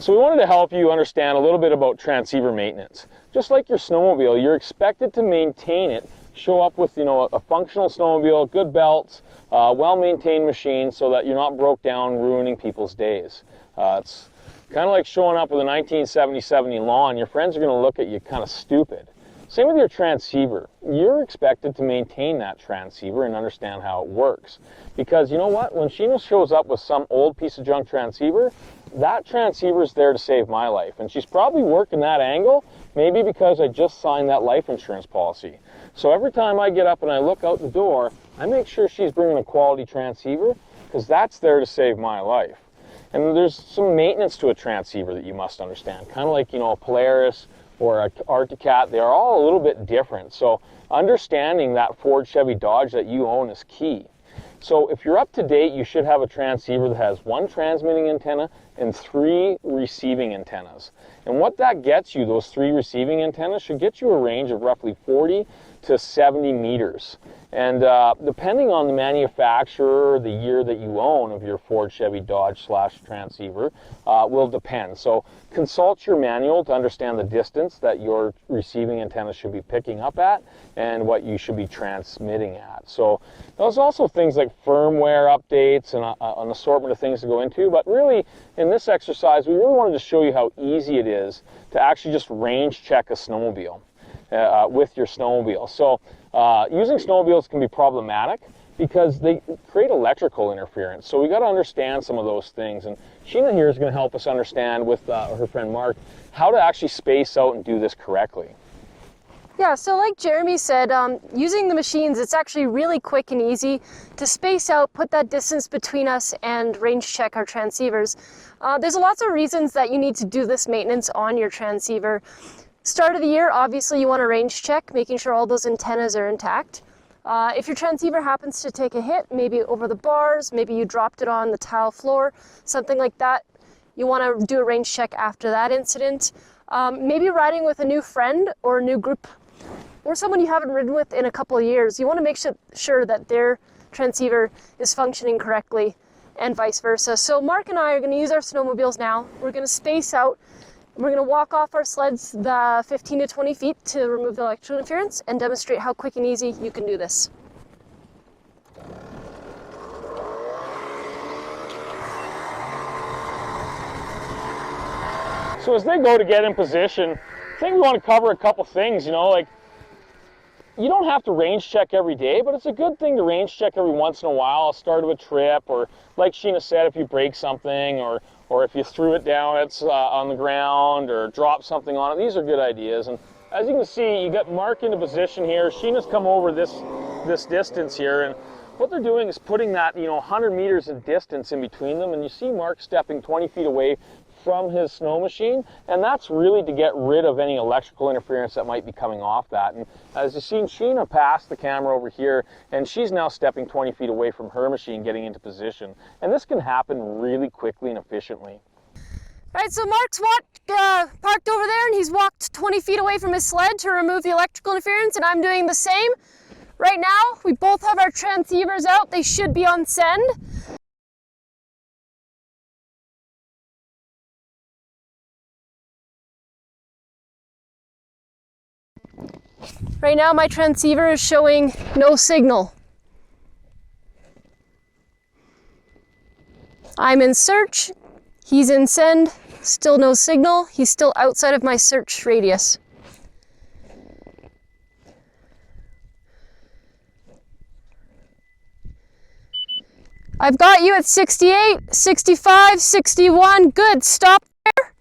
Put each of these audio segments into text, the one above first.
So we wanted to help you understand a little bit about transceiver maintenance. Just like your snowmobile, you're expected to maintain it, show up with a functional snowmobile, good belts, well-maintained machine, so that you're not broke down, ruining people's days. It's kind of like showing up with a 1977 Elan. Your friends are going to look at you kind of stupid. Same with your transceiver. You're expected to maintain that transceiver and understand how it works. Because you know what? When Shena shows up with some old piece of junk transceiver, that transceiver is there to save my life. And she's probably working that angle, maybe because I just signed that life insurance policy. So every time I get up and I look out the door, I make sure she's bringing a quality transceiver, because that's there to save my life. And there's some maintenance to a transceiver that you must understand. Kind of like, a Polaris or a Arctic Cat, they are all a little bit different. So understanding that Ford, Chevy, Dodge that you own is key. So if you're up to date, you should have a transceiver that has 1 transmitting antenna and 3 receiving antennas. And what that gets you, those 3 receiving antennas, should get you a range of roughly 40 to 70 meters. And depending on the manufacturer, the year that you own of your Ford, Chevy, Dodge / transceiver will depend. So consult your manual to understand the distance that your receiving antenna should be picking up at and what you should be transmitting at. So there's also things like firmware updates and an assortment of things to go into. But really, in this exercise, we really wanted to show you how easy it is to actually just range check a snowmobile. With your snowmobile. So using snowmobiles can be problematic because they create electrical interference. So we got to understand some of those things. And Shena here is going to help us understand with her friend Mark how to actually space out and do this correctly. Yeah, so like Jeremy said, using the machines, it's actually really quick and easy to space out, put that distance between us, and range check our transceivers. There's lots of reasons that you need to do this maintenance on your transceiver. Start of the year, obviously you want to range check, making sure all those antennas are intact. If your transceiver happens to take a hit, maybe over the bars, maybe you dropped it on the tile floor, something like that, you want to do a range check after that incident. Maybe riding with a new friend or a new group or someone you haven't ridden with in a couple of years, you want to make sure that their transceiver is functioning correctly and vice versa. So Mark and I are going to use our snowmobiles now. We're going to space out. We're going to walk off our sleds the 15 to 20 feet to remove the electrical interference and demonstrate how quick and easy you can do this. So as they go to get in position, I think we want to cover a couple things, like you don't have to range check every day, but it's a good thing to range check every once in a while, start of a trip, or like Shena said, if you break something, or if you threw it down, it's on the ground, or drop something on it. These are good ideas. And as you can see, you got Mark into position here. Shena's come over this distance here, and what they're doing is putting that 100 meters in distance in between them, and you see Mark stepping 20 feet away from his snow machine, and that's really to get rid of any electrical interference that might be coming off that. And as you've seen, Shena passed the camera over here, and she's now stepping 20 feet away from her machine, getting into position. And this can happen really quickly and efficiently. All right, so Mark's parked over there, and he's walked 20 feet away from his sled to remove the electrical interference, and I'm doing the same. Right now, we both have our transceivers out. They should be on send. Right now my transceiver is showing no signal. I'm in search, he's in send, still no signal, he's still outside of my search radius. I've got you at 68, 65, 61, good, stop there.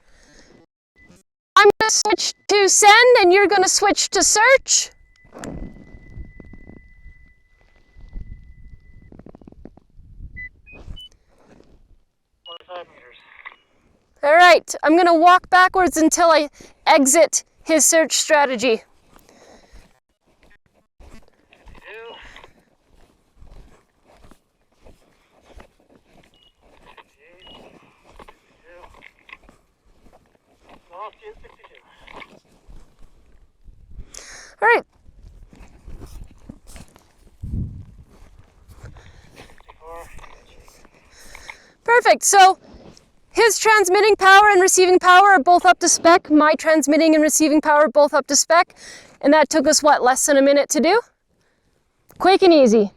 I'm going to switch to send and you're going to switch to search. All right, I'm going to walk backwards until I exit his search strategy. All right. Perfect. So his transmitting power and receiving power are both up to spec. My transmitting and receiving power are both up to spec. And that took us, what, less than a minute to do? Quick and easy.